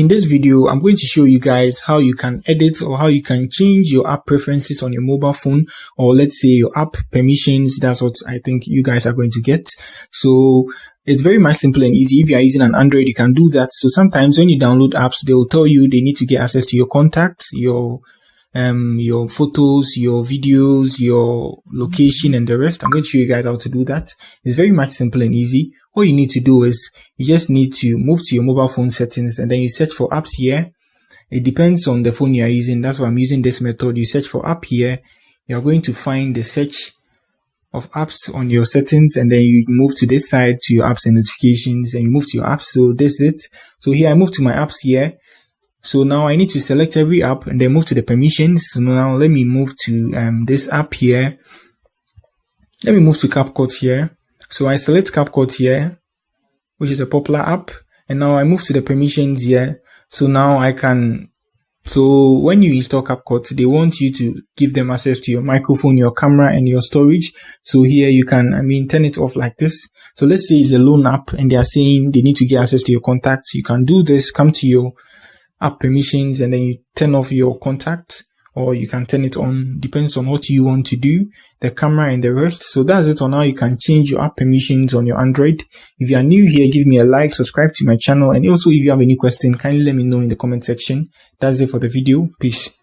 In this video, I'm going to show you guys how you can edit or how you can change your app preferences on your mobile phone, or let's say your app permissions. That's what I think you guys are going to get. So it's very much simple and easy. If you are using an Android, you can do that. So sometimes when you download apps, they will tell you they need to get access to your contacts, your photos, your videos, your location, and the rest. I'm going to show you guys how to do that. It's very much simple and easy. All you need to do is you just need to move to your mobile phone settings, and then you search for apps here. It depends on the phone you are using. That's why I'm using this method. You search for app here. You are going to find the search of apps on your settings, and then you move to this side to your apps and notifications, and you move to your apps. So this is it. So here I move to my apps here. So now I need to select every app and then move to the permissions. So now let me move to this app here. Let me move to CapCut here. So I select CapCut here, which is a popular app. And now I move to the permissions here. So now so when you install CapCut, they want you to give them access to your microphone, your camera, and your storage. So here you can, turn it off like this. So let's say it's a loan app and they are saying they need to get access to your contacts. You can do this, come to your app permissions, and then you turn off your contact, or you can turn it on, depends on what you want to do, the camera and the rest. So that's it on how you can change your app permissions on your Android. If you are new here, give me a like, subscribe to my channel, and also if you have any question, kindly let me know in the comment section. That's it for the video. Peace.